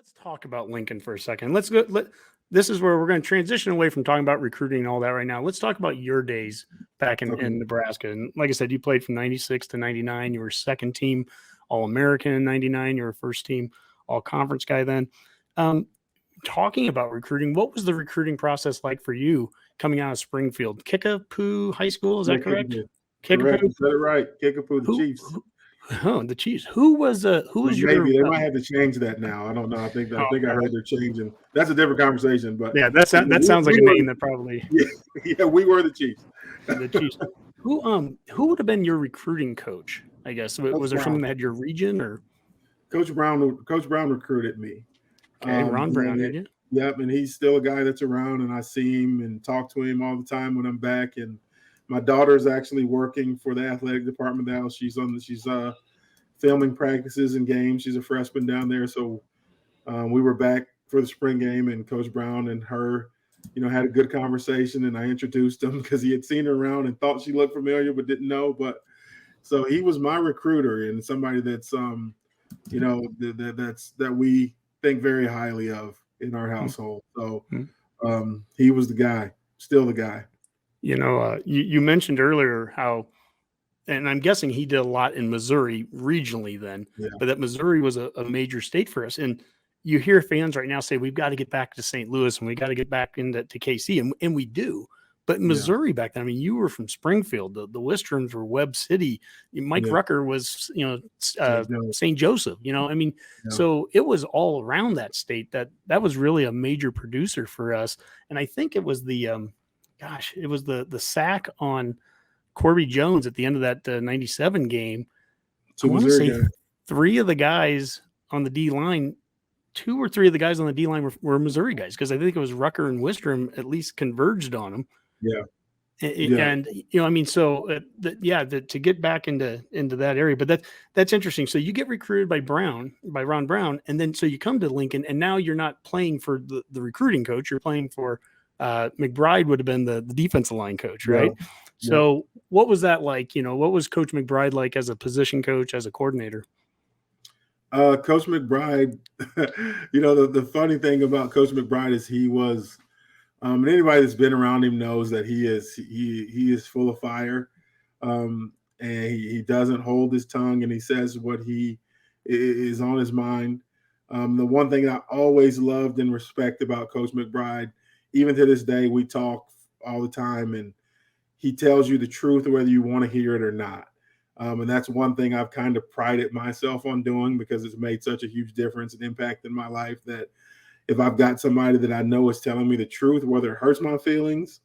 Let's talk about Lincoln for a second. This is where we're going to transition away from talking about recruiting and all that right now. Let's talk about your days back in Nebraska. And like I said, you played from 96 to 99. You were second team All-American in 99. You were first team All-Conference guy then. Talking about recruiting, what was the recruiting process like for you coming out of Springfield? Kickapoo High School, is that correct? Correct. You said it right. Kickapoo, the Chiefs. The Chiefs. Who was your? Maybe they might have to change that now. I don't know. I think I heard they're changing. That's a different conversation. But yeah, that sounds like a name that probably. Yeah, we were the Chiefs. The Chiefs. Who would have been your recruiting coach? I guess was there someone that had your region or? Coach Brown. Coach Brown recruited me. Okay, Ron Brown, did you? Yep, and he's still a guy that's around, and I see him and talk to him all the time when I'm back. And my daughter's actually working for the athletic department now. She's filming practices and games. She's a freshman down there, so we were back for the spring game, and Coach Brown and her, had a good conversation, and I introduced him because he had seen her around and thought she looked familiar but didn't know. But so he was my recruiter and somebody that's that we think very highly of in our household. So he was the guy, still the guy. You mentioned earlier how, and I'm guessing he did a lot in Missouri regionally then, but that Missouri was a major state for us. And you hear fans right now say, we've got to get back to St. Louis and we got to get back into KC. And we do. But Missouri back then, I mean, you were from Springfield. The Westerns were Webb City. Mike Rucker was, St. Joseph. So it was all around that state. That was really a major producer for us. And I think it was the sack on Corby Jones at the end of that 97 game. I want to say three of the guys on the D line, 2 or 3 of the guys on the D line were Missouri guys, because I think it was Rucker and Wistrom at least converged on them. Yeah. And to get back into that area, but that's interesting. So you get recruited by Ron Brown, and then so you come to Lincoln, and now you're not playing for the recruiting coach, you're playing for McBride would have been the defensive line coach, right? Yeah. So what was that like? What was Coach McBride like as a position coach, as a coordinator? Coach McBride, the funny thing about Coach McBride is he was, and anybody that's been around him knows that he is full of fire, and he doesn't hold his tongue, and he says what he is on his mind. The one thing I always loved and respect about Coach McBride, even to this day, we talk all the time, and he tells you the truth whether you want to hear it or not. And that's one thing I've kind of prided myself on doing, because it's made such a huge difference and impact in my life, that if I've got somebody that I know is telling me the truth, whether it hurts my feelings,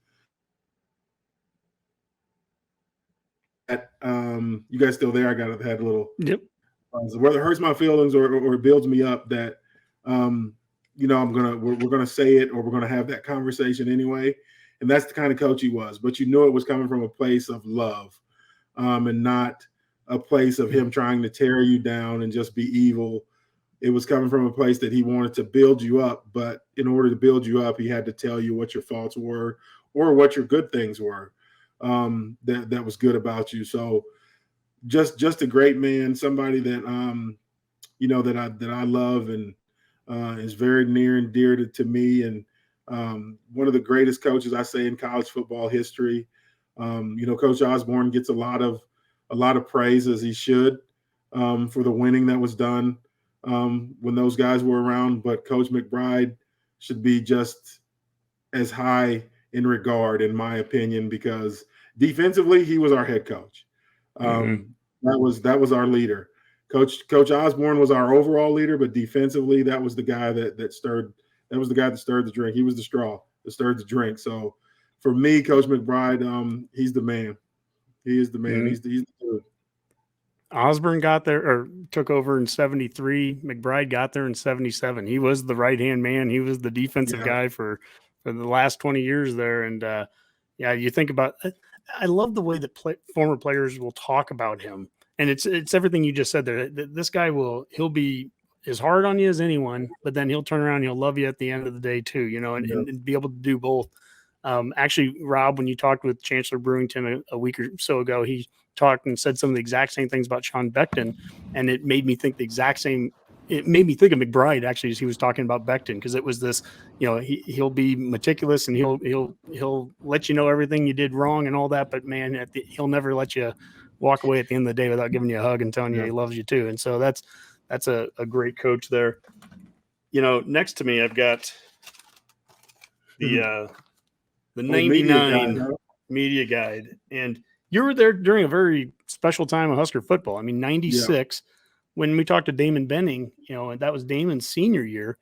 you guys still there? I had a little. Yep. Whether it hurts my feelings or it builds me up, that we're gonna say it, or we're gonna have that conversation anyway. And that's the kind of coach he was. But it was coming from a place of love, and not a place of him trying to tear you down and just be evil. It was coming from a place that he wanted to build you up, but in order to build you up, he had to tell you what your faults were or what your good things were, that was good about you. So just a great man, somebody that that I love and is very near and dear to me, and one of the greatest coaches, I say, in college football history. Coach Osborne gets a lot of praise, as he should, for the winning that was done when those guys were around. But Coach McBride should be just as high in regard, in my opinion, because defensively he was our head coach. That was our leader. Coach Osborne was our overall leader, but defensively, that was the guy that stirred. That was the guy that stirred the drink. He was the straw that stirred the drink. So for me, Coach McBride, he's the man. He is the man. He's the dude. Osborne got there, or took over in 73. McBride got there in 77. He was the right-hand man. He was the defensive guy for the last 20 years there. And you think about, I love the way that former players will talk about him. And it's everything you just said there. This guy he'll be as hard on you as anyone, but then he'll turn around and he'll love you at the end of the day too, and be able to do both. Actually, Rob, when you talked with Chancellor Brewington a week or so ago, he talked and said some of the exact same things about Sean Beckton, and it made me think the exact same it made me think of McBride actually as he was talking about Becton, because it was this, he'll be meticulous and he'll let you know everything you did wrong and all that, but man, he'll never let you walk away at the end of the day without giving you a hug and telling you he loves you too. And so that's a great coach there. Next to me I've got the 99 media guide, and you were there during a very special time of Husker football. I mean, 96, when we talked to Damon Benning, and that was Damon's senior year.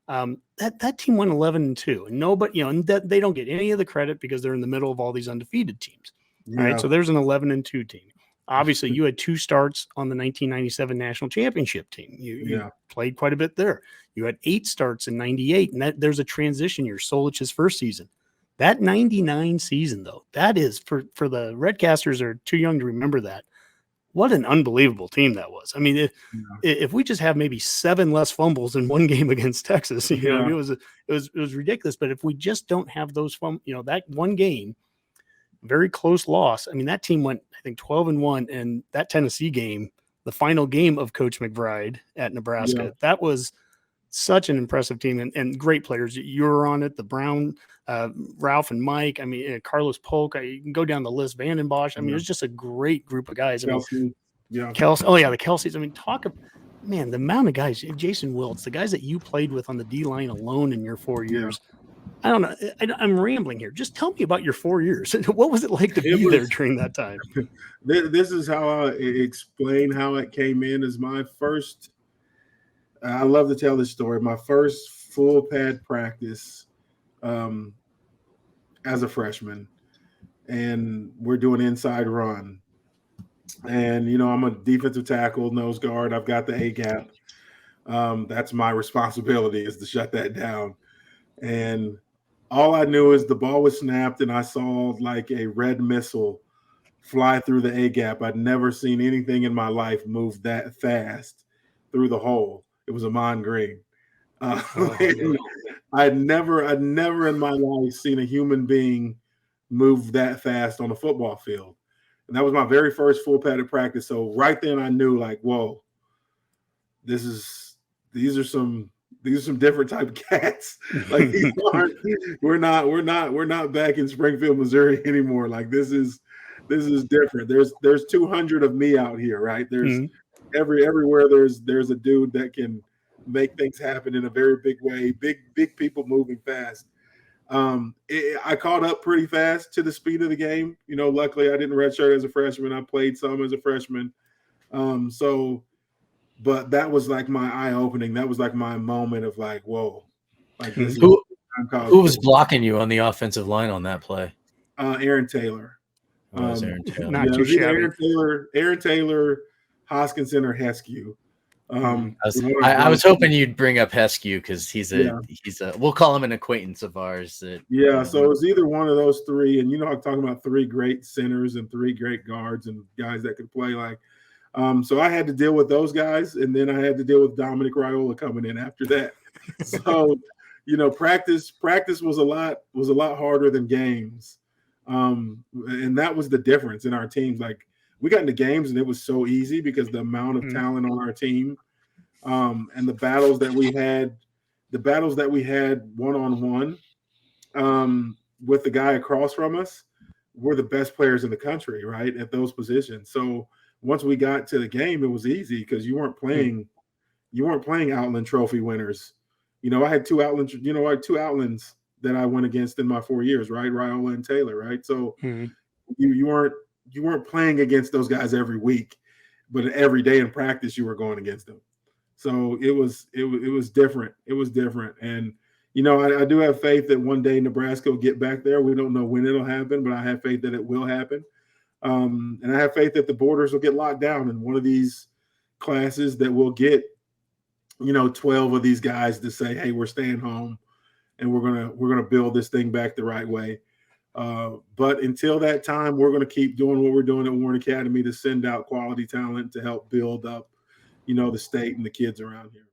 That team went 11-2, and nobody, and they don't get any of the credit because they're in the middle of all these undefeated teams. All right, so there's an 11-2 team. Obviously, you had 2 starts on the 1997 national championship team. You played quite a bit there. You had 8 starts in 98, and there's a transition year, Solich's first season. That 99 season, though, that is, for the Redcasters are too young to remember that. What an unbelievable team that was. I mean, if we just have maybe 7 less fumbles in one game against Texas, it was ridiculous. But if we just don't have those that one game, very close loss. I mean, that team went, I think, 12-1, and that Tennessee game, the final game of Coach McBride at Nebraska, that was such an impressive team and great players. You were on it, the Brown, Ralph and Mike. I mean, Carlos Polk. You can go down the list. Vanden Bosch. I mean, it was just a great group of guys. Kelsey. Kelsey. Oh yeah, the Kelseys. I mean, man, the amount of guys. Jason Wiltz, the guys that you played with on the D line alone in your 4 years. I don't know. I'm rambling here. Just tell me about your 4 years. What was it like to be there during that time? This is how I explain how it came in. As my first. I love to tell this story. My first full pad practice as a freshman, and we're doing inside run. And, I'm a defensive tackle, nose guard. I've got the A gap. That's my responsibility, is to shut that down. And all I knew is the ball was snapped, and I saw like a red missile fly through the A gap. I'd never seen anything in my life move that fast through the hole. It was a Mon Green. I'd never in my life seen a human being move that fast on a football field. And that was my very first full padded practice. So right then I knew, like, whoa, these are some different type of cats. Like, we're not back in Springfield, Missouri anymore. Like, this is different. There's 200 of me out here, right? There's everywhere there's a dude that can make things happen in a very big way. Big people moving fast. I caught up pretty fast to the speed of the game. Luckily I didn't redshirt as a freshman. I played some as a freshman. But that was like my eye opening. That was like my moment of like, whoa. Like, this who was blocking you on the offensive line on that play? Aaron Taylor. Aaron Taylor. Not too shabby. Aaron Taylor, Hoskinson, or Heskew. I was hoping you'd bring up Heskew because he's a we'll call him an acquaintance of ours. So it was either one of those 3, and I'm talking about 3 great centers and 3 great guards and guys that could play like. So I had to deal with those guys, and then I had to deal with Dominic Raiola coming in after that. So practice was a lot harder than games, and that was the difference in our teams. Like, we got into games and it was so easy because the amount of talent on our team, and the battles that we had one-on-one with the guy across from us, were the best players in the country, right, at those positions. So once we got to the game, it was easy because you weren't playing Outland Trophy winners. I had 2 Outlands, I had 2 Outlands that I went against in my 4 years, right? Raiola and Taylor, right? So you weren't playing against those guys every week, but every day in practice you were going against them. So it was different. It was different. And, I do have faith that one day Nebraska will get back there. We don't know when it'll happen, but I have faith that it will happen. And I have faith that the borders will get locked down in one of these classes, that will get, 12 of these guys to say, hey, we're staying home and we're going to build this thing back the right way. But until that time, we're going to keep doing what we're doing at Warren Academy to send out quality talent to help build up, the state and the kids around here.